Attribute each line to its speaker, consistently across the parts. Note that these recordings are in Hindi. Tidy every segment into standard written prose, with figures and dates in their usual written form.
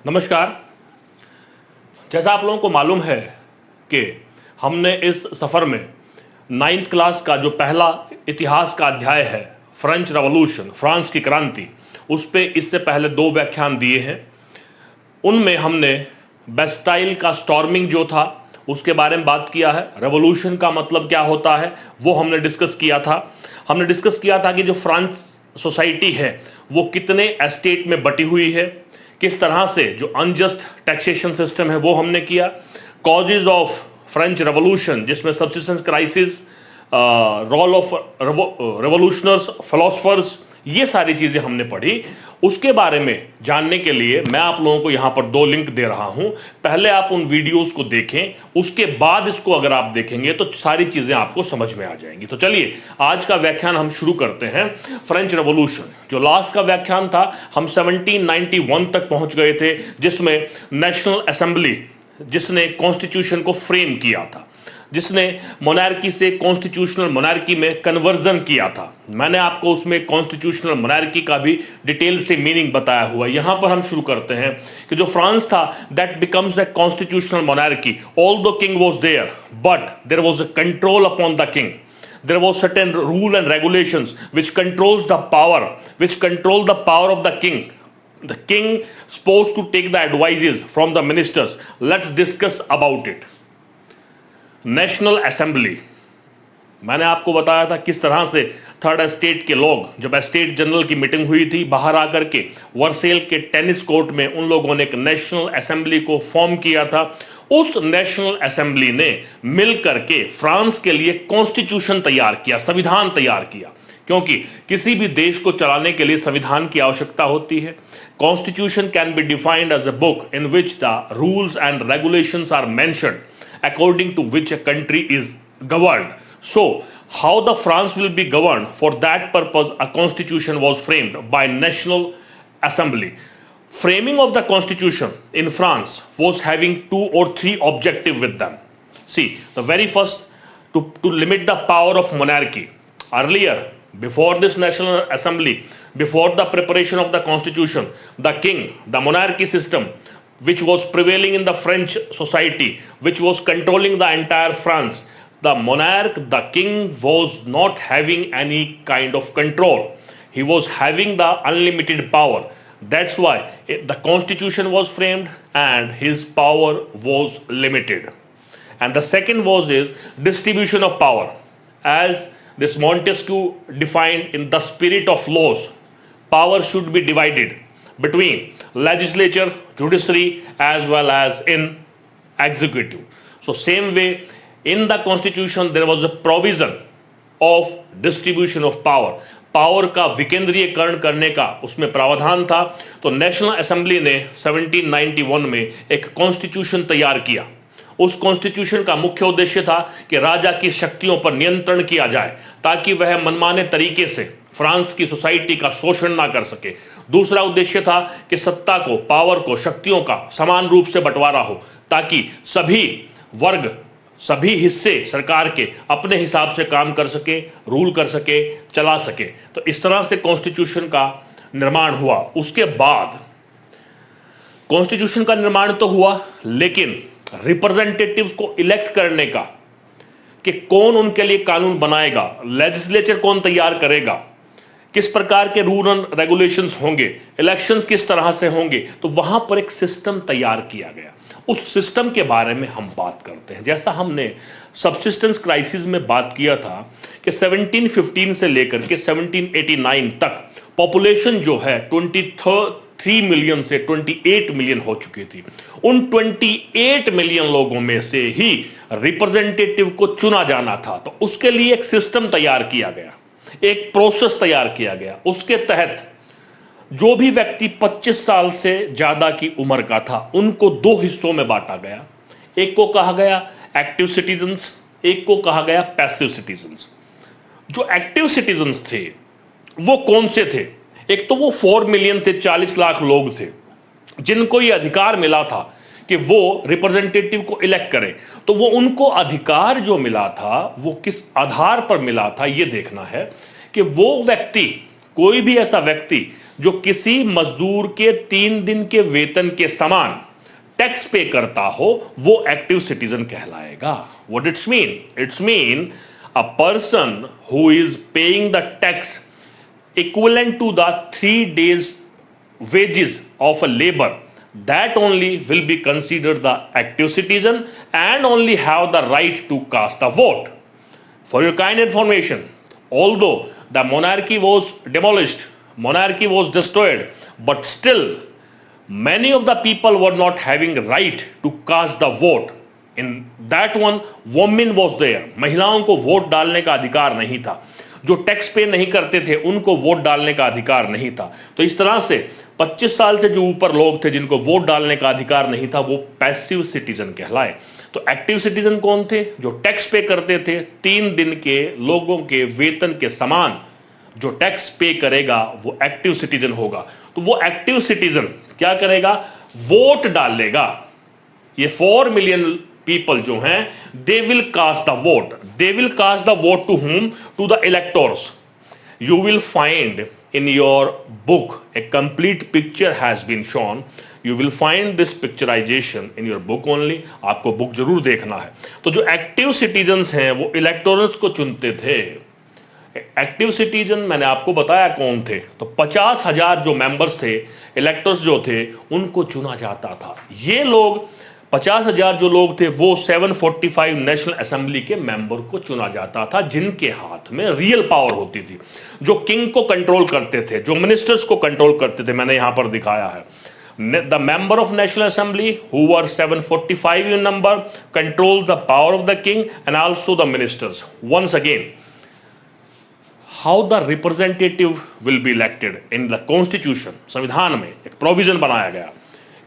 Speaker 1: नमस्कार। जैसा आप लोगों को मालूम है कि हमने इस सफर में 9th क्लास का जो पहला इतिहास का अध्याय है, फ्रेंच रेवोल्यूशन, फ्रांस की क्रांति, उस पे इससे पहले 2 व्याख्यान दिए हैं। उनमें हमने बेस्टाइल का स्टॉर्मिंग जो था उसके बारे में बात किया है। रेवोल्यूशन का मतलब क्या होता है वो हमने डिस्कस किया था। हमने डिस्कस किया था कि जो फ्रांस सोसाइटी है वो कितने एस्टेट में बटी हुई है, किस तरह से जो अनजस्ट टैक्सेशन सिस्टम है वो हमने किया। कॉजेज ऑफ फ्रेंच रेवोल्यूशन, जिसमें subsistence crisis, role of revolutionaries, philosophers, ये सारी चीजें हमने पढ़ी। उसके बारे में जानने के लिए मैं आप लोगों को यहां पर 2 लिंक दे रहा हूं। पहले आप उन वीडियोस को देखें, उसके बाद इसको अगर आप देखेंगे तो सारी चीजें आपको समझ में आ जाएंगी। तो चलिए आज का व्याख्यान हम शुरू करते हैं। फ्रेंच रेवोल्यूशन, जो लास्ट का व्याख्यान था, हम 1791 तक पहुंच गए थे, जिसमें नेशनल असेंबली, जिसने कॉन्स्टिट्यूशन को फ्रेम किया था, जिसने मोनार्की से कॉन्स्टिट्यूशनल मोनार्की में कन्वर्जन किया था। मैंने आपको उसमें कॉन्स्टिट्यूशनल मोनार्की का भी डिटेल से मीनिंग बताया हुआ है। यहां पर हम शुरू करते हैं कि जो फ्रांस था, that becomes a constitutional monarchy. All the king was there, but there was a control upon the king. There was certain rule and regulations which controls the power, which control the power of the king. The king supposed to take the advices from the ministers. Let's discuss about it. National assembly, मैंने आपको बताया था किस तरह से थर्ड एस्टेट के लोग, जब एस्टेट जनरल की मीटिंग हुई थी, बाहर आकर के वर्सेल के टेनिस कोर्ट में उन लोगों ने एक नेशनल असेंबली को फॉर्म किया था। उस नेशनल असेंबली ने मिल करके फ्रांस के लिए कॉन्स्टिट्यूशन तैयार किया, संविधान तैयार किया, क्योंकि किसी भी देश को चलाने के लिए संविधान की आवश्यकता होती है। Constitution can be defined as a book in which the rules and regulations are mentioned according to which a country is governed. So, how the France will be governed, for that purpose a constitution was framed by National Assembly. Framing of the constitution in France was having 2 or 3 objectives with them. See, the very first, to limit the power of monarchy. Earlier, before this National Assembly, before the preparation of the constitution, the king, the monarchy system, which was prevailing in the French society, which was controlling the entire France, the monarch, the king, was not having any kind of control. He was having the unlimited power. That's why the constitution was framed and his power was limited. And the second was is distribution of power. As this Montesquieu defined in the spirit of laws, power should be divided between legislature, judiciary, as well as in executive. So same way in the constitution there was a provision of distribution of power. Power का विकेंद्रीयकरण करने का उसमें प्रावधान था। तो नेशनल असेंबली ने 1791 में एक कॉन्स्टिट्यूशन तैयार किया। उस कॉन्स्टिट्यूशन का मुख्य उद्देश्य था कि राजा की शक्तियों पर नियंत्रण किया जाए, ताकि वह मनमाने तरीके से फ्रांस की सोसाइटी का शोषण ना कर सके। दूसरा उद्देश्य था कि सत्ता को, पावर को, शक्तियों का समान रूप से बंटवारा हो, ताकि सभी वर्ग, सभी हिस्से सरकार के अपने हिसाब से काम कर सके, रूल कर सके, चला सके। तो इस तरह से कॉन्स्टिट्यूशन का निर्माण हुआ। उसके बाद कॉन्स्टिट्यूशन का निर्माण तो हुआ, लेकिन रिप्रेजेंटेटिव्स को इलेक्ट करने का, कि कौन उनके लिए कानून बनाएगा, लेजिस्लेचर कौन तैयार करेगा, किस प्रकार के रूल एंड रेगुलेशंस होंगे, इलेक्शन किस तरह से होंगे, तो वहां पर एक सिस्टम तैयार किया गया। उस सिस्टम के बारे में हम बात करते हैं। जैसा हमने सबसिस्टेंस क्राइसिस में बात किया था कि 1715 से लेकर के 1789 तक पॉपुलेशन जो है 23 मिलियन से 28 मिलियन हो चुकी थी। उन 28 मिलियन लोगों में से ही रिप्रेजेंटेटिव को चुना जाना था। तो उसके लिए एक सिस्टम तैयार किया गया, एक प्रोसेस तैयार किया गया। उसके तहत जो भी व्यक्ति 25 साल से ज्यादा की उम्र का था, उनको 2 हिस्सों में बांटा गया। एक को कहा गया एक्टिव सिटीजन्स, एक को कहा गया पैसिव सिटीजन्स। जो एक्टिव सिटीजन्स थे वो कौन से थे? एक तो वो 4 मिलियन थे, 40 लाख लोग थे, जिनको ये अधिकार मिला था कि वो रिप्रेजेंटेटिव को इलेक्ट करें। तो वो उनको अधिकार जो मिला था वो किस आधार पर मिला था, ये देखना है कि वो व्यक्ति, कोई भी ऐसा व्यक्ति जो किसी मजदूर के 3 दिन के वेतन के समान टैक्स पे करता हो वो एक्टिव सिटीजन कहलाएगा। What it's mean? It's mean a person who is paying the tax equivalent to the 3 days wages of a labor, that only will be considered the active citizen and only have the right to cast a vote. For your kind information, although the monarchy was demolished, monarchy was destroyed, but still many of the people were not having right to cast the vote. In that one, women was there. महिलाओं को वोट डालने का अधिकार नहीं था। जो टैक्स पे नहीं करते थे उनको वोट डालने का अधिकार नहीं था। तो इस तरह से 25 साल से जो ऊपर लोग थे जिनको वोट डालने का अधिकार नहीं था वो पैसिव सिटीजन कहलाए। तो एक्टिव सिटीजन कौन थे? जो टैक्स पे करते थे, 3 दिन के लोगों के वेतन के समान जो टैक्स पे करेगा वो एक्टिव सिटीजन होगा। तो वो एक्टिव सिटीजन क्या करेगा? वोट डालेगा। ये 4 मिलियन पीपल जो हैं, they will cast the vote. They will cast the vote to whom? To the electors. You will find in your book a complete picture has been shown. You will find this picturisation in your book only. आपको बुक जरूर देखना है। तो जो एक्टिव सिटीजन्स हैं वो इलेक्टोरल्स को चुनते थे। एक्टिव सिटीजन मैंने आपको बताया कौन थे। तो 50,000 जो मेंबर्स थे, इलेक्टर्स जो थे, उनको चुना जाता था। ये लोग 50,000 जो लोग थे वो 745 नेशनल असेंबली के मेंबर को चुना जाता था, जिनके हाथ में रियल पावर होती थी, जो किंग को कंट्रोल करते थे, जो मिनिस्टर्स को कंट्रोल करते थे। मैंने यहां पर दिखाया है। The member of national assembly who were 745 in number control the power of the king and also the ministers. Once again, how the representative will be elected in the constitution. संविधान में एक प्रोविजन बनाया गया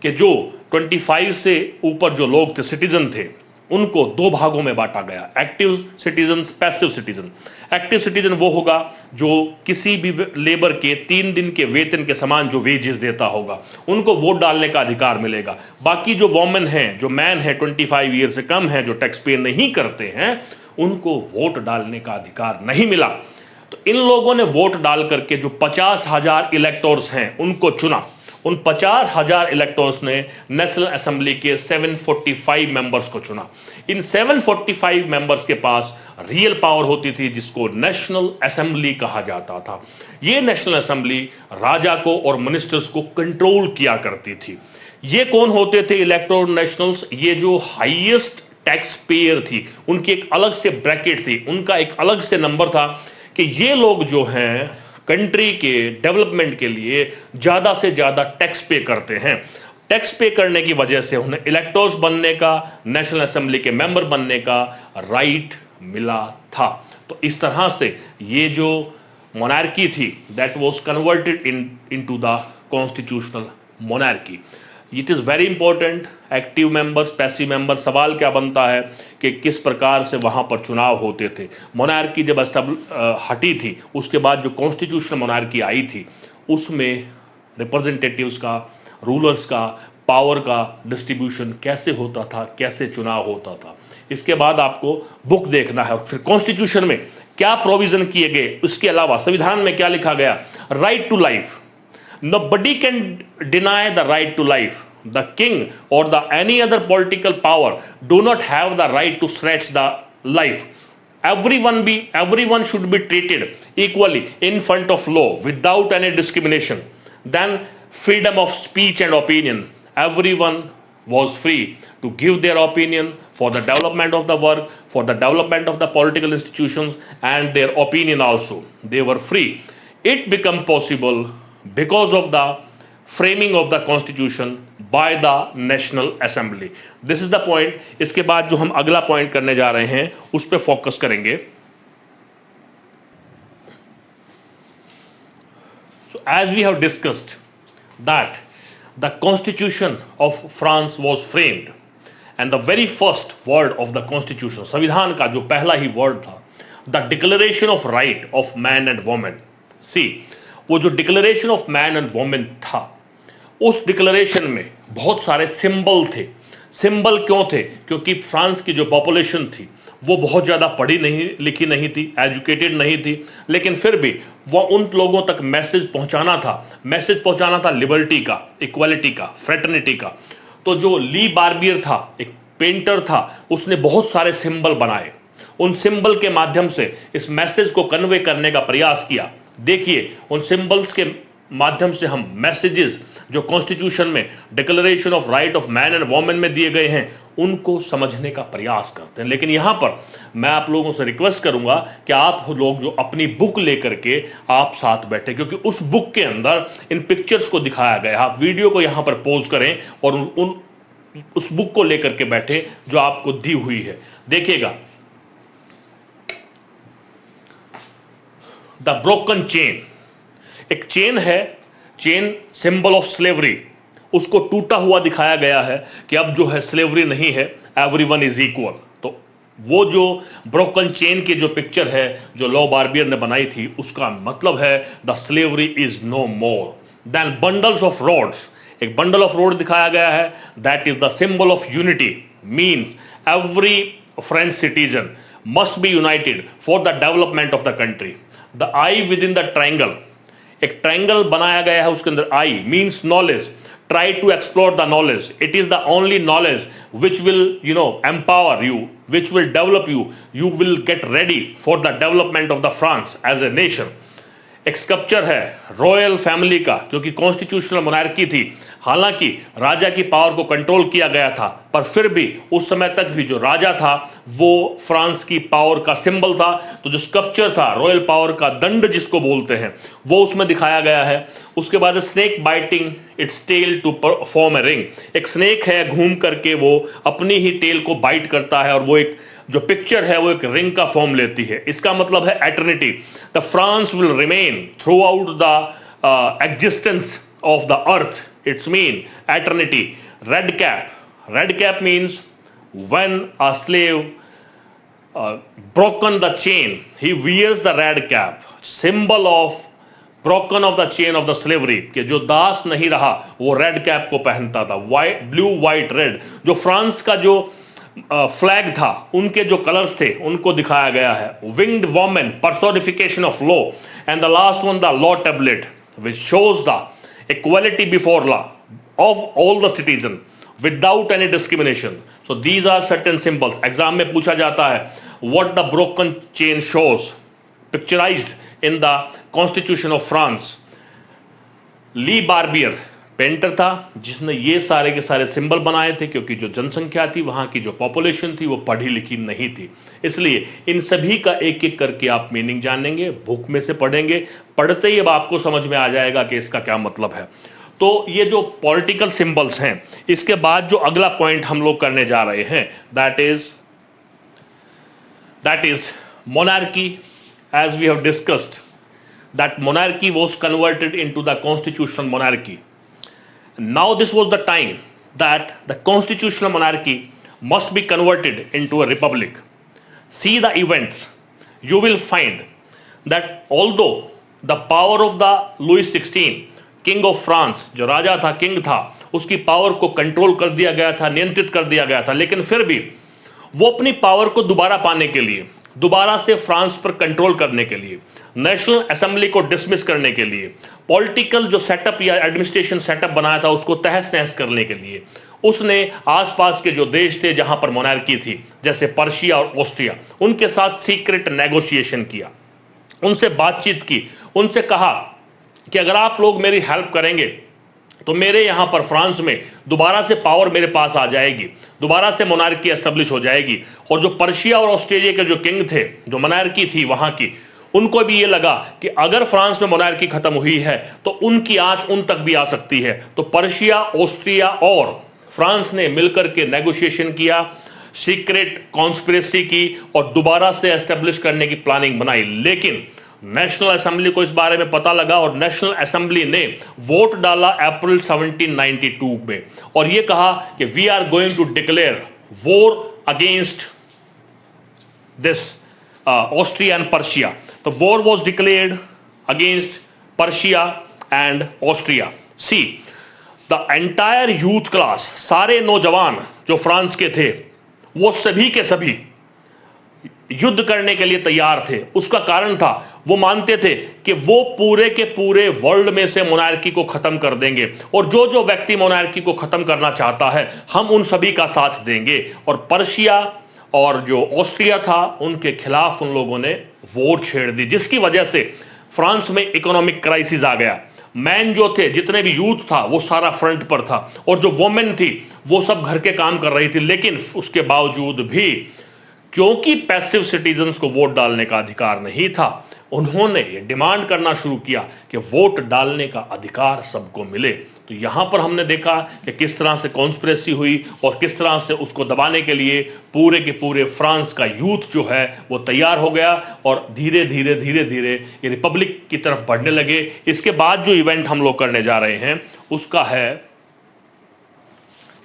Speaker 1: कि जो 25 से ऊपर जो लोग थे, सिटीजन थे, उनको 2 भागों में बांटा गया, active citizen, passive citizen. Active citizen वो होगा जो किसी भी लेबर के 3 दिन के वेतन के समान जो वेजेस देता होगा, उनको वोट डालने का अधिकार मिलेगा। बाकी जो वोमेन हैं, जो मैन है 25 ईयर से कम है, जो टैक्स पे नहीं करते हैं, उनको वोट डालने का अधिकार नहीं मिला। तो इन लोगों ने वोट डाल करके जो 50,000 इलेक्टोर्स हैं उनको चुना। उन 50,000 इलेक्टोर्स ने नेशनल असेंबली के 745 मेंबर्स को चुना। इन 745 मेंबर्स के पास रियल पावर होती थी, जिसको नेशनल असेंबली कहा जाता था। ये नेशनल असेंबली राजा को और मिनिस्टर्स को कंट्रोल किया करती थी। ये कौन होते थे इलेक्टोर नेशनल्स? ये जो हाईएस्ट टैक्स पेयर थी, उनकी एक अलग से ब्रैकेट थी, उनका एक अलग से नंबर था कि ये लोग जो हैं कंट्री के डेवलपमेंट के लिए ज्यादा से ज्यादा टैक्स पे करते हैं। टैक्स पे करने की वजह से उन्हें इलेक्टोर्स बनने का, नेशनल असेंबली के मेंबर बनने का राइट मिला था। तो इस तरह से ये जो मोनार्की थी, that was converted into the constitutional monarchy. It is very important. Active members, passive member, सवाल क्या बनता है कि किस प्रकार से वहां पर चुनाव होते थे। मोनार्की जब हटी थी, उसके बाद जो कॉन्स्टिट्यूशनल मोनार्की आई थी, उसमें रिप्रेजेंटेटिव्स का, रूलर्स का, पावर का डिस्ट्रीब्यूशन कैसे होता था, कैसे चुनाव होता था। इसके बाद आपको बुक देखना है। फिर कॉन्स्टिट्यूशन में क्या प्रोविजन किए गए, उसके अलावा संविधान में क्या लिखा गया? Right to life. Nobody can deny the right to life. The king or the any other political power do not have the right to snatch the life. Everyone should be treated equally in front of law without any discrimination. Then freedom of speech and opinion. Everyone was free to give their opinion for the development of the work, for the development of the political institutions, and their opinion also. They were free. It became possible because of the framing of the constitution by the national assembly. This is the point. इसके बाद जो हम अगला पॉइंट करने जा रहे हैं उस पे फोकस करेंगे। So as we have discussed that the constitution of France was framed and the very first word of the constitution, संविधान का जो पहला ही वर्ड था, the declaration of right of man and woman. See, वो जो declaration of man and women था, उस डिक्लेरेशन में बहुत सारे सिंबल थे। सिंबल क्यों थे? क्योंकि फ्रांस की जो पॉपुलेशन थी वो बहुत ज़्यादा पढ़ी नहीं लिखी नहीं थी, एजुकेटेड नहीं थी, लेकिन फिर भी वो उन लोगों तक मैसेज पहुंचाना था लिबर्टी का, इक्वालिटी का, फ्रेटर्निटी का। तो जो ली बार्बियर था, एक पेंटर था, उसने बहुत सारे सिंबल बनाए। उन सिंबल के माध्यम से इस मैसेज को कन्वे करने का प्रयास किया। देखिए, उन सिंबल्स के माध्यम से हम मैसेजेस जो कॉन्स्टिट्यूशन में, declaration of right of man and women में दिए गए हैं, उनको समझने का प्रयास करते हैं। लेकिन यहां पर मैं आप लोगों से रिक्वेस्ट करूंगा कि आप लोग जो अपनी बुक लेकर के आप साथ बैठे, क्योंकि उस बुक के अंदर इन पिक्चर्स को दिखाया गया। आप वीडियो को यहां पर पॉज करें और उस बुक को लेकर के बैठे जो आपको दी हुई है। देखिएगा, द ब्रोकन चेन, एक चेन है, चेन सिंबल ऑफ स्लेवरी, उसको टूटा हुआ दिखाया गया है कि अब जो है स्लेवरी नहीं है, एवरीवन इज इक्वल। तो वो जो ब्रोकन चेन की जो पिक्चर है जो लॉ बार्बियर ने बनाई थी, उसका मतलब है the slavery is no more than bundles of rods. एक बंडल ऑफ रोड दिखाया गया है, that is the symbol of unity, means every French citizen must be united for the development of the country. The eye within the triangle, एक ट्राइंगल बनाया गया है, उसके अंदर eye means knowledge. Try to explore the knowledge. It is the only knowledge which will, empower you, which will develop you. You will get ready for the development of the France as a nation. एक स्कल्पचर है रॉयल फैमिली का, क्योंकि कॉन्स्टिट्यूशनल मोनार्की थी। हालांकि राजा की पावर को कंट्रोल किया गया था, पर फिर भी उस समय तक भी जो राजा था वो फ्रांस की पावर का सिंबल था। तो जो स्कल्पचर था रॉयल पावर का, दंड जिसको बोलते हैं, वो उसमें दिखाया गया है। उसके बाद snake biting its tail to form a ring, एक स्नेक है, घूम करके वो अपनी ही टेल को बाइट करता है और वो एक जो पिक्चर है वो एक रिंग का फॉर्म लेती है। इसका मतलब है eternity. The France will remain through out the existence of the earth, it's mean eternity. Red cap means when a slave broken the chain, he wears the red cap, symbol of broken of the chain of the slavery, कि जो दास नहीं रहा वो रेड कैप को पहनता था। व्हाइट, ब्लू, व्हाइट, रेड, जो फ्रांस का जो फ्लैग था, उनके जो कलर्स थे उनको दिखाया गया है। Winged women, personification of law, and the last one the law tablet which shows the equality before law of all the citizen without any discrimination. So these are certain symbols. Exam में पूछा जाता है what the broken chain shows, picturized in the constitution of France. Le Barbier painter था जिसने ये सारे के सारे सिंबल बनाए थे, क्योंकि जो जनसंख्या थी, वहां की जो पॉपुलेशन थी, वो पढ़ी लिखी नहीं थी। इसलिए इन सभी का एक एक करके आप मीनिंग जानेंगे, बुक में से पढ़ेंगे। पढ़ते ही अब आपको समझ में आ जाएगा कि इसका क्या मतलब है। तो ये जो पॉलिटिकल सिंबल्स हैं, इसके बाद जो अगला पॉइंट हम लोग करने जा रहे हैं, that is monarchy. As we have discussed, that monarchy was converted into the constitutional monarchy. Now this was the time that the constitutional monarchy must be converted into a republic. See the events, you will find that although the power of the Louis XVI, king of France, जो राजा था, किंग था, उसकी पावर को कंट्रोल कर दिया गया था, नियंत्रित कर दिया गया था, लेकिन फिर भी वो अपनी पावर को दोबारा पाने के लिए, दोबारा से फ्रांस पर कंट्रोल करने के लिए, नेशनल असेंबली को डिसमिस करने के लिए, पॉलिटिकल जो सेटअप या एडमिनिस्ट्रेशन सेटअप बनाया था उसको तहस नहस करने के लिए, उसने आसपास के जो देश थे जहां पर मोनार्की थी, जैसे पर्शिया और ऑस्ट्रिया, उनके साथ सीक्रेट नेगोशिएशन किया, उनसे बातचीत की, उनसे कहा कि अगर आप लोग मेरी हेल्प करेंगे तो मेरे यहां पर फ्रांस में दोबारा से पावर मेरे पास आ जाएगी, दोबारा से मोनार्की एस्टेब्लिश हो जाएगी। और जो पर्शिया और ऑस्ट्रेलिया के जो किंग थे, जो मोनार्की थी वहां की, उनको भी ये लगा कि अगर फ्रांस में मोनार्की खत्म हुई है तो उनकी आंच उन तक भी आ सकती है। तो पर्शिया, ऑस्ट्रिया और फ्रांस ने मिलकर के नेगोशिएशन किया, सीक्रेट कॉन्स्पिरेसी की और दोबारा से एस्टेब्लिश करने की प्लानिंग बनाई। लेकिन नेशनल असेंबली को इस बारे में पता लगा और नेशनल असेंबली ने वोट डाला अप्रैल 1792 में और यह कहा कि we are going to declare war against this Austria and Persia. तो war was declared against Persia and Austria. See the entire youth class, सारे नौजवान जो फ्रांस के थे, वो सभी के सभी युद्ध करने के लिए तैयार थे। उसका कारण था वो मानते थे कि वो पूरे के पूरे वर्ल्ड में से मोनार्की को खत्म कर देंगे और जो जो व्यक्ति मोनार्की को खत्म करना चाहता है हम उन सभी का साथ देंगे। और पर्शिया और जो ऑस्ट्रिया था उनके खिलाफ उन लोगों ने वॉर छेड़ दी, जिसकी वजह से फ्रांस में इकोनॉमिक क्राइसिस आ गया। मैन जो थे, जितने भी यूथ था, वो सारा फ्रंट पर था और जो वोमेन थी वो सब घर के काम कर रही थी। लेकिन उसके बावजूद भी क्योंकि पैसिव सिटीजन्स को वोट डालने का अधिकार नहीं था, उन्होंने ये डिमांड करना शुरू किया कि वोट डालने का अधिकार सबको मिले। तो यहां पर हमने देखा कि किस तरह से कॉन्स्पिरेसी हुई और किस तरह से उसको दबाने के लिए पूरे के पूरे फ्रांस का यूथ जो है वो तैयार हो गया और धीरे धीरे धीरे धीरे ये रिपब्लिक की तरफ बढ़ने लगे। इसके बाद जो इवेंट हम लोग करने जा रहे हैं उसका है,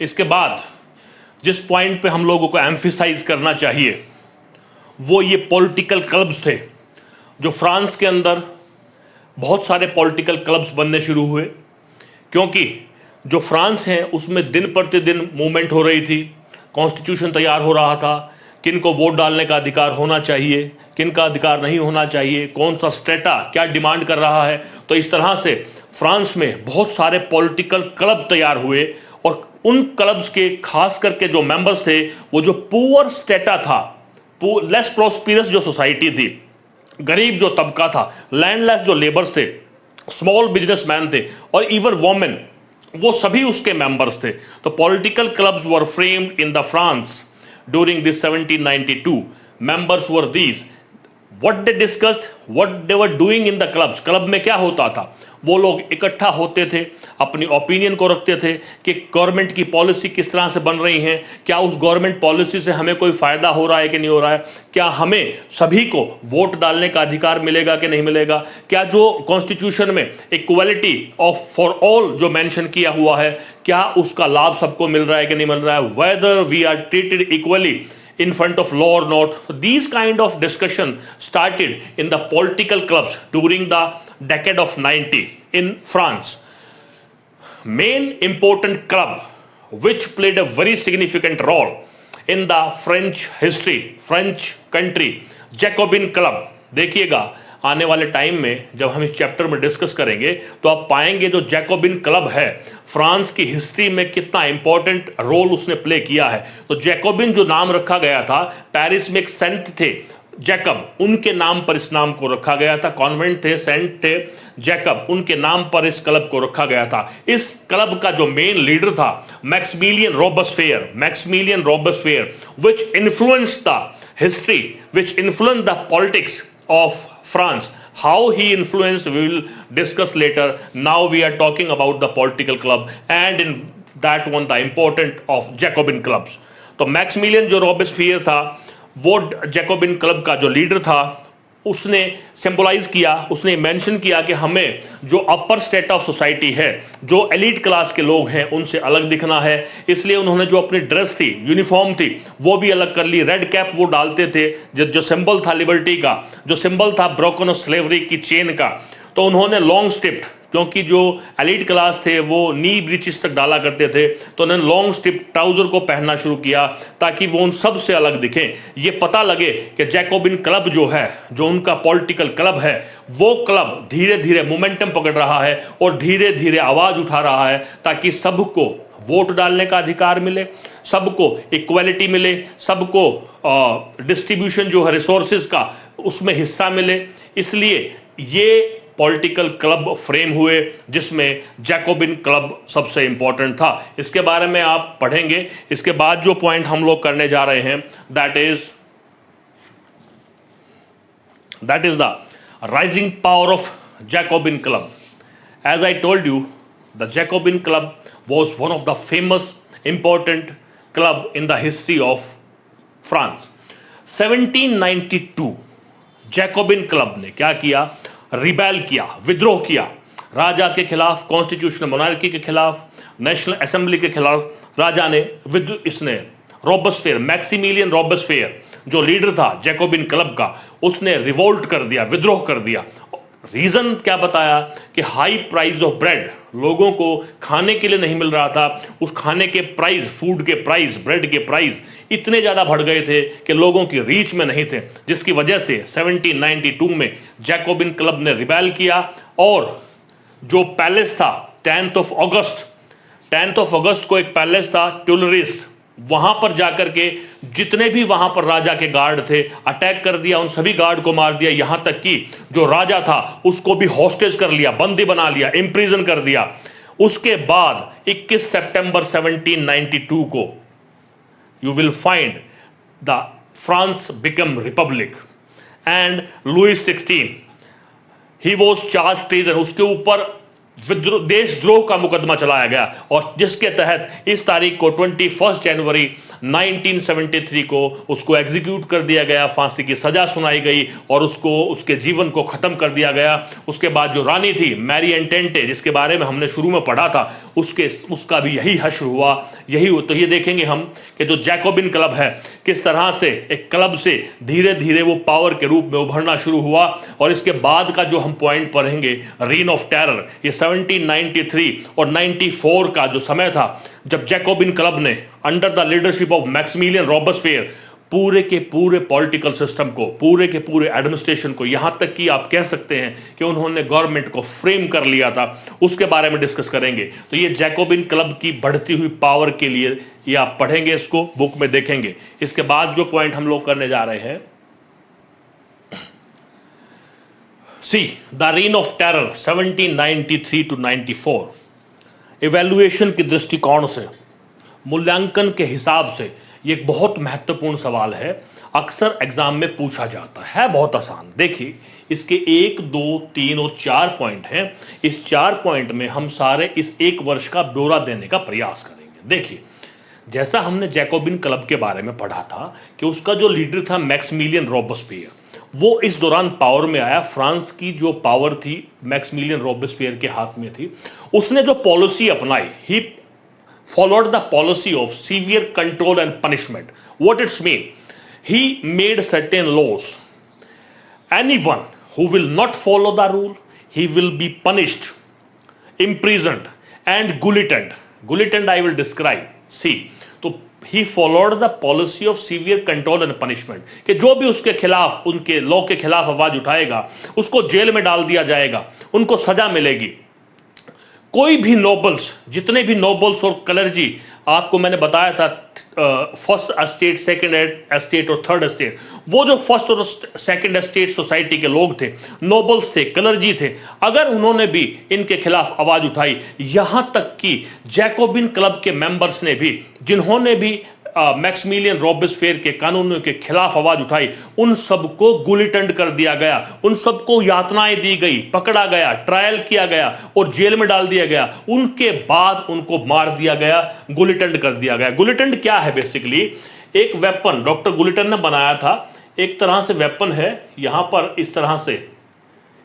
Speaker 1: इसके बाद जिस पॉइंट पे हम लोगों को एम्फिसाइज करना चाहिए वो ये पॉलिटिकल क्लब्स थे। जो फ्रांस के अंदर बहुत सारे पॉलिटिकल क्लब्स बनने शुरू हुए, क्योंकि जो फ्रांस है उसमें दिन प्रतिदिन मूवमेंट हो रही थी, कॉन्स्टिट्यूशन तैयार हो रहा था, किन को वोट डालने का अधिकार होना चाहिए, किन का अधिकार नहीं होना चाहिए, कौन सा स्टेटा क्या डिमांड कर रहा है। तो इस तरह से फ्रांस में बहुत सारे पॉलिटिकल क्लब तैयार हुए और उन क्लब्स के खास करके जो मेंबर्स थे वो जो पुअर स्टेटा था, लेस प्रोस्पिरस जो सोसाइटी थी, गरीब जो तबका था, लैंडलेस जो लेबर्स थे, स्मॉल बिजनेसमैन थे और इवन वोमेन, वो सभी उसके मेंबर्स थे। तो political clubs were framed in the France during this 1792। Members were these, what they discussed, what they were doing in the clubs. Club में क्या होता था, वो लोग इकट्ठा होते थे, अपनी ओपिनियन को रखते थे कि गवर्नमेंट की पॉलिसी किस तरह से बन रही है, क्या उस गवर्नमेंट पॉलिसी से हमें कोई फायदा हो रहा है कि नहीं हो रहा है, क्या हमें सभी को वोट डालने का अधिकार मिलेगा कि नहीं मिलेगा, क्या जो कॉन्स्टिट्यूशन में इक्वलिटी ऑफ फॉर ऑल जो मेंशन किया हुआ है क्या उसका लाभ सबको मिल रहा है कि नहीं मिल रहा है, whether we are treated equally in front of law or not. These kind of discussion started in the political clubs during the decade of 90 in France. Main important club which played a very significant role in the French history, French country, Jacobin Club. देखिएगा आने वाले टाइम में जब हम इस चैप्टर में डिस्कस करेंगे तो आप पाएंगे जो जैकोबिन क्लब है फ्रांस की हिस्ट्री में कितना इंपॉर्टेंट रोल उसने प्ले किया है। तो जैकोबिन जो नाम रखा गया था, पेरिस में एक सेंट थे जैकब, उनके नाम पर इस नाम को रखा गया था। कॉन्वेंट थे, सेंट थे जैकब, उनके नाम पर इस क्लब को रखा गया था। इस क्लब का जो मेन लीडर था Maximilien Robespierre, Maximilien Robespierre, which influenced the history, which influenced the politics of France. How he influenced we will discuss later. Now we are talking about the political club and in that one the important of Jacobin clubs. तो मैक्सिमिलियन जो रोबेस्पियर था वो जैकोबिन क्लब का जो लीडर था, उसने सिंबलाइज किया, उसने मेंशन किया कि हमें जो अपर स्टेट ऑफ सोसाइटी है, जो एलिट क्लास के लोग हैं, उनसे अलग दिखना है। इसलिए उन्होंने जो अपनी ड्रेस थी, यूनिफॉर्म थी, वो भी अलग कर ली। रेड कैप वो डालते थे, जो सिंबल था लिबर्टी का, जो सिंबल था ब्रोकन ऑफ स्लेवरी की चेन का। तो उन्होंने लॉन्ग स्टिप, क्योंकि जो एलिट क्लास थे वो नी ब्रीचेस तक डाला करते थे, तो उन्होंने लॉन्ग स्टिप ट्राउजर को पहनना शुरू किया ताकि वो उन सब से अलग दिखें। ये पता लगे कि जैकोबिन क्लब जो है, जो उनका पॉलिटिकल क्लब है, वो क्लब धीरे धीरे मोमेंटम पकड़ रहा है और धीरे धीरे आवाज उठा रहा है ताकि सबको वोट डालने का अधिकार मिले, सबको इक्वालिटी मिले, सबको डिस्ट्रीब्यूशन जो है रिसोर्सेज का उसमें हिस्सा मिले। इसलिए ये पॉलिटिकल क्लब फ्रेम हुए जिसमें जैकोबिन क्लब सबसे इंपॉर्टेंट था। इसके बारे में आप पढ़ेंगे। इसके बाद जो पॉइंट हम लोग करने जा रहे हैं that is the rising power of Jacobin club. As I told you, the Jacobin club was one of the famous important club in the history of France. 1792 Jacobin club ने क्या किया, रिबेल किया, विद्रोह किया राजा के खिलाफ, कॉन्स्टिट्यूशनल मोनार्की के खिलाफ, नेशनल असेंबली के खिलाफ। राजा ने इसने रोबेस्पियर, मैक्सिमिलियन रोबेस्पियर जो लीडर था जैकोबिन क्लब का, उसने रिवोल्ट कर दिया, विद्रोह कर दिया। रीजन क्या बताया कि हाई प्राइस ऑफ ब्रेड, लोगों को खाने के लिए नहीं मिल रहा था। उस खाने के प्राइस, फूड के प्राइस, ब्रेड के प्राइस इतने ज्यादा बढ़ गए थे कि लोगों की रीच में नहीं थे, जिसकी वजह से 1792 में जैकोबिन क्लब ने रिबेल किया और जो पैलेस था 10th ऑफ अगस्त को एक पैलेस था ट्यूलरिस, वहां पर जाकर के जितने भी वहां पर राजा के गार्ड थे अटैक कर दिया, उन सभी गार्ड को मार दिया, यहां तक कि जो राजा था उसको भी हॉस्टेज कर लिया, बंदी बना लिया, इंप्रिजन कर दिया। उसके बाद 21 सितंबर 1792 को you will find the France become republic and Louis XVI he was charged treason, उसके ऊपर देशद्रोह का मुकदमा चलाया गया और जिसके तहत इस तारीख को 21 जनवरी 1973 को उसको एग्जीक्यूट कर दिया गया, फांसी की सजा सुनाई गई और उसको उसके जीवन को खत्म कर दिया गया। उसके बाद जो रानी थी मैरी एंटेंटे, जिसके बारे में हमने शुरू में पढ़ा था, उसका भी यही हश्र हुआ, यही। तो ये देखेंगे हम कि जो जैकोबिन क्लब है किस तरह से एक क्लब से धीरे धीरे वो पावर के रूप में उभरना शुरू हुआ। और इसके बाद का जो हम पॉइंट पढ़ेंगे, रीन ऑफ टेरर, ये 1793 और 94 का जो समय था जब जैकोबिन क्लब ने under the leadership of Maximilian Robespierre पूरे के पूरे पॉलिटिकल सिस्टम को, पूरे के पूरे एडमिनिस्ट्रेशन को, यहां तक कि आप कह सकते हैं कि उन्होंने गवर्नमेंट को फ्रेम कर लिया था, उसके बारे में डिस्कस करेंगे। तो ये जैकोबिन क्लब की बढ़ती हुई पावर के लिए ये आप पढ़ेंगे, इसको बुक में देखेंगे। इसके बाद जो पॉइंट हम लोग करने जा रहे हैं, see the reign of terror 1793 to 94, evaluation के दृष्टिकोण से, मूल्यांकन के हिसाब से ये एक बहुत महत्वपूर्ण सवाल है, अक्सर एग्जाम में पूछा जाता है। बहुत आसान, देखिए इसके 1, 2, 3 और 4 पॉइंट हैं। इस 4 पॉइंट में हम सारे इस एक वर्ष का ब्यौरा देने का प्रयास करेंगे। देखिए, जैसा हमने जैकोबिन क्लब के बारे में पढ़ा था कि उसका जो लीडर था मैक्सिमिलियन रॉबेस्पियर, वो इस दौरान पावर में आया। फ्रांस की जो पावर थी मैक्सिमिलियन रॉबेस्पियर के हाथ में थी। उसने जो पॉलिसी अपनाई, ही followed the policy of severe control and punishment. What it's mean? He made certain laws. Anyone who will not follow the rule, he will be punished, imprisoned and guillotined. Guillotined I will describe. See, तो he followed the policy of severe control and punishment. कि जो भी उसके खिलाफ, उनके लॉ के खिलाफ आवाज उठाएगा उसको जेल में डाल दिया जाएगा, उनको सजा मिलेगी। कोई भी नोबल्स, जितने भी नोबल्स और क्लर्जी, आपको मैंने बताया था फर्स्ट एस्टेट, सेकंड एस्टेट और थर्ड एस्टेट, वो जो फर्स्ट और सेकंड एस्टेट सोसाइटी के लोग थे, नोबल्स थे, क्लर्जी थे, अगर उन्होंने भी इनके खिलाफ आवाज उठाई, यहां तक कि जैकोबिन क्लब के मेंबर्स ने भी, जिन्होंने भी मैक्सिमिलियन रॉबेस्पियर के कानूनों के खिलाफ आवाज उठाई, उन सबको गुलिटेंड कर दिया गया, उन सबको यातनाएं दी गई, पकड़ा गया, ट्रायल किया गया और जेल में डाल दिया गया। उनके बाद उनको मार दिया गया, गुलिटेंड कर दिया गया। गुलिटेंड क्या है? बेसिकली एक वेपन डॉक्टर गुलिटन ने बनाया था, एक तरह से वेपन है। यहां पर इस तरह से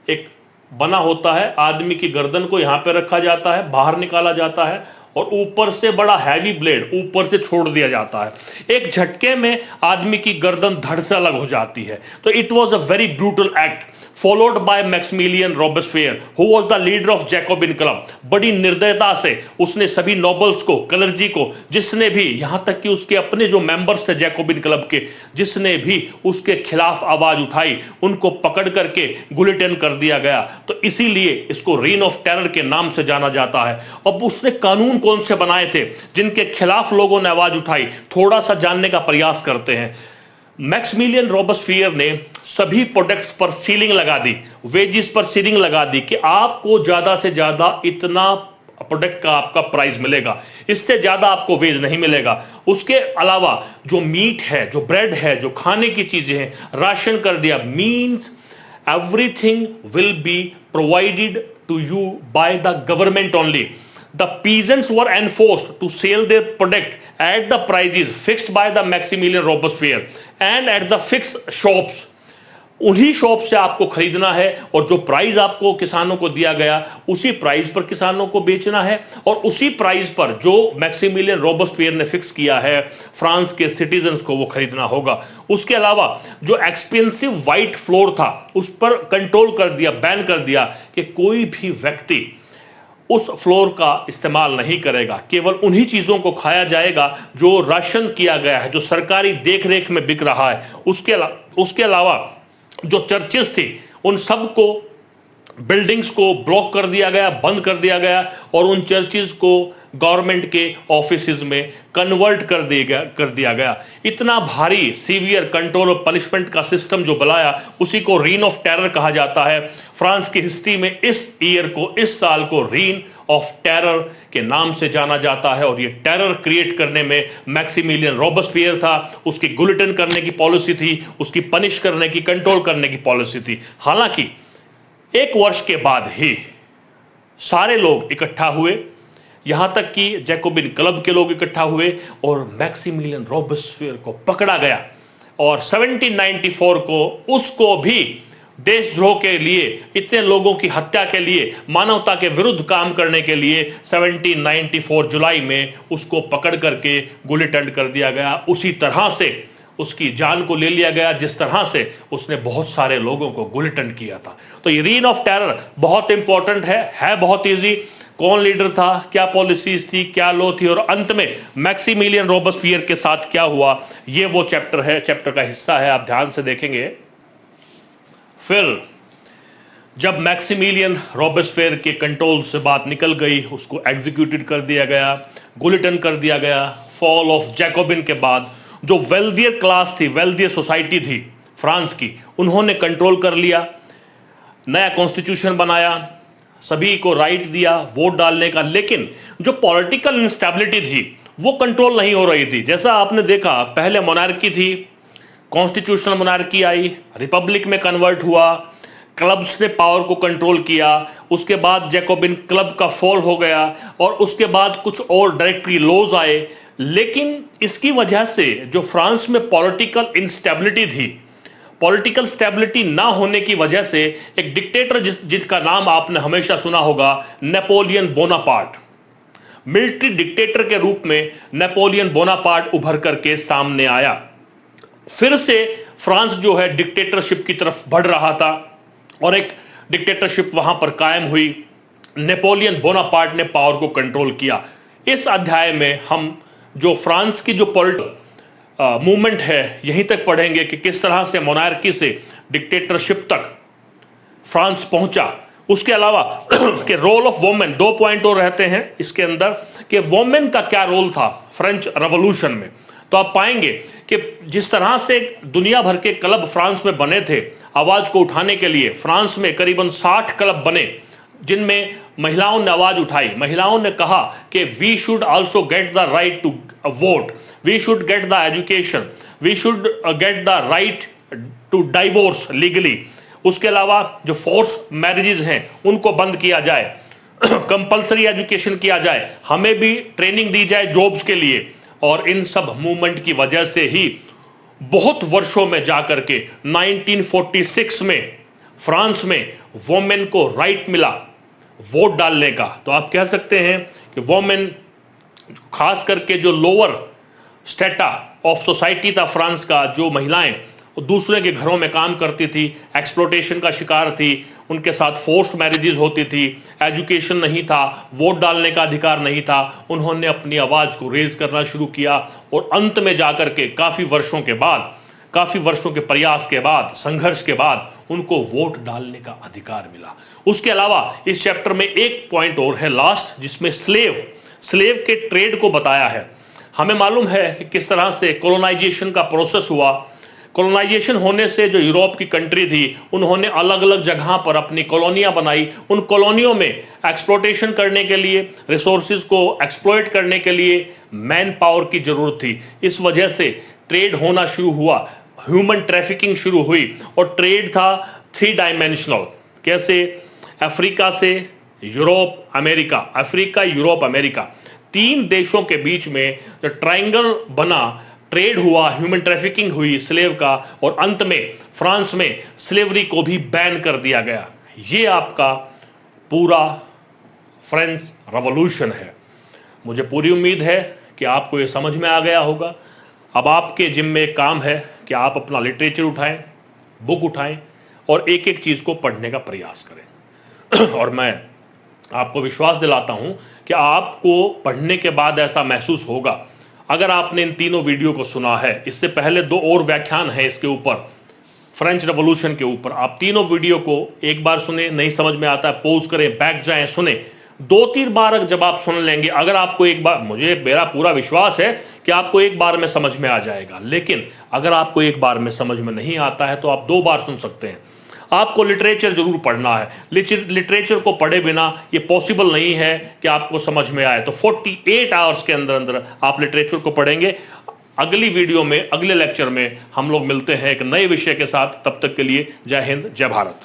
Speaker 1: एक बना होता है, आदमी की गर्दन को यहां पे रखा जाता है, बाहर निकाला जाता है और ऊपर से बड़ा हैवी ब्लेड ऊपर से छोड़ दिया जाता है। एक झटके में आदमी की गर्दन धड़ से अलग हो जाती है। तो it was a very brutal act followed by Maximilian Robespierre, who was the leader of Jacobin Club। बड़ी निर्दयता से उसने सभी नोबल्स को, क्लर्जी को, जिसने भी, यहां तक कि उसके अपने जो मेंबर्स थे जैकोबिन क्लब के, जिसने भी उसके खिलाफ आवाज उठाई, उनको पकड़ करके गुलिटेन कर दिया गया। तो इसीलिए इसको रीन ऑफ टेरर के नाम से जाना जाता है। अब उसने कानून कौन से बनाए थे जिनके खिलाफ लोगों ने आवाज उठाई, थोड़ा सा जानने का प्रयास करते हैं। मैक्सिमिलियन रॉबेस्पियर ने सभी प्रोडक्ट्स पर सीलिंग लगा दी, वेजेस पर सीलिंग लगा दी कि आपको ज्यादा से ज्यादा इतना प्रोडक्ट का आपका प्राइस मिलेगा, इससे ज्यादा आपको वेज नहीं मिलेगा। उसके अलावा जो मीट है, जो ब्रेड है, जो खाने की चीजें हैं, राशन कर दिया। Means everything will be provided to you by the government only. The peasants were enforced to sell their product at the prices fixed by the Maximilian Robespierre and at the fixed shops। उन्हीं शॉप से आपको खरीदना है और जो प्राइस आपको किसानों को दिया गया उसी प्राइस पर किसानों को बेचना है और उसी प्राइस पर जो मैक्सिमिलियन रॉबेस्पियर ने फिक्स किया है फ्रांस के सिटीजन्स को वो खरीदना होगा। उसके अलावा जो एक्सपेंसिव व्हाइट फ्लोर था उस पर कंट्रोल कर दिया, बैन कर दिया कि कोई भी व्यक्ति उस फ्लोर का इस्तेमाल नहीं करेगा, केवल उन्हीं चीजों को खाया जाएगा जो राशन किया गया है, जो सरकारी देखरेख में बिक रहा है। उसके अलावा जो चर्चेस थी उन सबको, बिल्डिंग्स को ब्लॉक कर दिया गया, बंद कर दिया गया और उन चर्चेस को गवर्नमेंट के ऑफिसेज में कन्वर्ट कर दिया गया। इतना भारी सीवियर कंट्रोल और पनिशमेंट का सिस्टम जो बनाया, उसी को रीन ऑफ टेरर कहा जाता है। फ्रांस की हिस्ट्री में इस साल को रीन ऑफ टेरर के नाम से जाना जाता है। और ये टेरर क्रिएट करने में मैक्सिमिलियन रॉबेस्पियर था, उसकी गुलिटन करने की पॉलिसी थी, उसकी पनिश करने की, कंट्रोल करने की पॉलिसी थी। हालांकि एक वर्ष के बाद ही सारे लोग इकट्ठा हुए, यहां तक कि जैकोबिन क्लब के लोग इकट्ठा हुए और मैक्सिमिलियन रॉबेस्पियर को पकड़ा गया और 1794 को उसको भी देशद्रोह के लिए, इतने लोगों की हत्या के लिए, मानवता के विरुद्ध काम करने के लिए 1794 जुलाई में उसको पकड़ करके गुलिटन कर दिया गया। उसी तरह से उसकी जान को ले लिया गया जिस तरह से उसने बहुत सारे लोगों को गुलिटन किया था। तो ये रीन ऑफ टेरर बहुत इंपॉर्टेंट है बहुत इजी। कौन लीडर था, क्या पॉलिसीज थी, क्या लॉ थी और अंत में मैक्सिमिलियन रॉबेस्पियर के साथ क्या हुआ, ये वो चैप्टर है, चैप्टर का हिस्सा है, आप ध्यान से देखेंगे। फिर जब मैक्सिमिलियन रॉबेस्पियर के कंट्रोल से बात निकल गई, उसको एग्जीक्यूटेड कर दिया गया, गुलिटन कर दिया गया। फॉल ऑफ जैकोबिन के बाद जो वेल्दियर क्लास थी, वेल्दियर सोसाइटी थी फ्रांस की, उन्होंने कंट्रोल कर लिया, नया कॉन्स्टिट्यूशन बनाया, सभी को राइट दिया वोट डालने का। लेकिन जो पॉलिटिकल इंस्टेबिलिटी थी वो कंट्रोल नहीं हो रही थी। जैसा आपने देखा, पहले मोनार्की थी, कॉन्स्टिट्यूशनल मोनार्की आई, रिपब्लिक में कन्वर्ट हुआ, क्लब्स ने पावर को कंट्रोल किया, उसके बाद जैकोबिन क्लब का फॉल हो गया और उसके बाद कुछ और डायरेक्टरी लॉज आए। लेकिन इसकी वजह से जो फ्रांस में पॉलिटिकल इंस्टेबिलिटी थी, पॉलिटिकल स्टेबिलिटी ना होने की वजह से एक डिक्टेटर जिसका नाम आपने हमेशा सुना होगा, नेपोलियन बोनापार्ट, मिलिट्री डिक्टेटर के रूप में नेपोलियन बोनापार्ट उभर करके सामने आया। फिर से फ्रांस जो है डिक्टेटरशिप की तरफ बढ़ रहा था और एक डिक्टेटरशिप वहां पर कायम हुई। नेपोलियन बोनापार्ट ने पावर को कंट्रोल किया। इस अध्याय में हम जो फ्रांस की जो पॉलिटिकल मूवमेंट है यहीं तक पढ़ेंगे कि किस तरह से मोनार्की से डिक्टेटरशिप तक फ्रांस पहुंचा। उसके अलावा कि रोल ऑफ वोमेन, 2 पॉइंट और रहते हैं इसके अंदर कि वोमेन का क्या रोल था फ्रेंच रेवोल्यूशन में। तो आप पाएंगे कि जिस तरह से दुनिया भर के क्लब फ्रांस में बने थे आवाज को उठाने के लिए, फ्रांस में करीबन 60 क्लब बने जिनमें महिलाओं ने आवाज उठाई। महिलाओं ने कहा कि we should also get the right to vote, we should get the education, we should get the right to divorce legally। उसके अलावा जो फोर्स मैरिजेज हैं उनको बंद किया जाए, कंपलसरी एजुकेशन किया जाए, हमें भी ट्रेनिंग दी जाए जॉब्स के लिए। और इन सब मूवमेंट की वजह से ही बहुत वर्षों में जाकर के 1946 में फ्रांस में वोमेन को राइट मिला वोट डालने का। तो आप कह सकते हैं कि वोमेन, खास करके जो लोअर स्टेटा ऑफ सोसाइटी था फ्रांस का, जो महिलाएं दूसरे के घरों में काम करती थी, एक्सप्लोटेशन का शिकार थी, उनके साथ फोर्स मैरिजेज होती थी, एजुकेशन नहीं था, वोट डालने का अधिकार नहीं था, उन्होंने अपनी आवाज को रेज करना शुरू किया और अंत में जाकर के काफी वर्षों के प्रयास के बाद, संघर्ष के बाद उनको वोट डालने का अधिकार मिला। उसके अलावा इस चैप्टर में एक पॉइंट और है लास्ट, जिसमें स्लेव के ट्रेड को बताया है। हमें मालूम है कि किस तरह से कॉलोनाइजेशन का प्रोसेस हुआ। कॉलोनाइजेशन होने से जो यूरोप की कंट्री थी उन्होंने अलग अलग जगह पर अपनी कॉलोनियां बनाई। उन कॉलोनियों में एक्सप्लोटेशन करने के लिए, रिसोर्सेज को एक्सप्लॉइट करने के लिए मैन पावर की जरूरत थी। इस वजह से ट्रेड होना शुरू हुआ, ह्यूमन ट्रैफिकिंग शुरू हुई और ट्रेड था 3 डायमेंशनल। कैसे? अफ्रीका से Europe America, Africa Europe America, 3 देशों के बीच में जो ट्रायंगल बना, ट्रेड हुआ, ह्यूमन ट्रैफिकिंग हुई स्लेव का, और अंत में फ्रांस में स्लेवरी को भी बैन कर दिया गया। ये आपका पूरा फ्रेंच रेवोल्यूशन है। मुझे पूरी उम्मीद है कि आपको ये समझ में आ गया होगा। अब आपके जिम्मे एक काम है कि आप अपना लिटरेचर उठाएं, बुक उठाएं और एक एक चीज को पढ़ने का प्रयास करें। और मैं आपको विश्वास दिलाता हूं कि आपको पढ़ने के बाद ऐसा महसूस होगा, अगर आपने इन तीनों वीडियो को सुना है। इससे पहले 2 और व्याख्यान है इसके ऊपर, फ्रेंच रेवोल्यूशन के ऊपर। आप तीनों वीडियो को एक बार सुने, नहीं समझ में आता है पॉज करें, बैक जाएं, सुने। 2-3 बार जब आप सुन लेंगे, अगर आपको एक बार, मेरा पूरा विश्वास है कि आपको एक बार में समझ में आ जाएगा। लेकिन अगर आपको एक बार में समझ में नहीं आता है तो आप 2 बार सुन सकते हैं। आपको लिटरेचर जरूर पढ़ना है। लिटरेचर को पढ़े बिना ये पॉसिबल नहीं है कि आपको समझ में आए। तो 48 आवर्स के अंदर अंदर आप लिटरेचर को पढ़ेंगे। अगली वीडियो में, अगले लेक्चर में हम लोग मिलते हैं एक नए विषय के साथ। तब तक के लिए जय हिंद, जय भारत।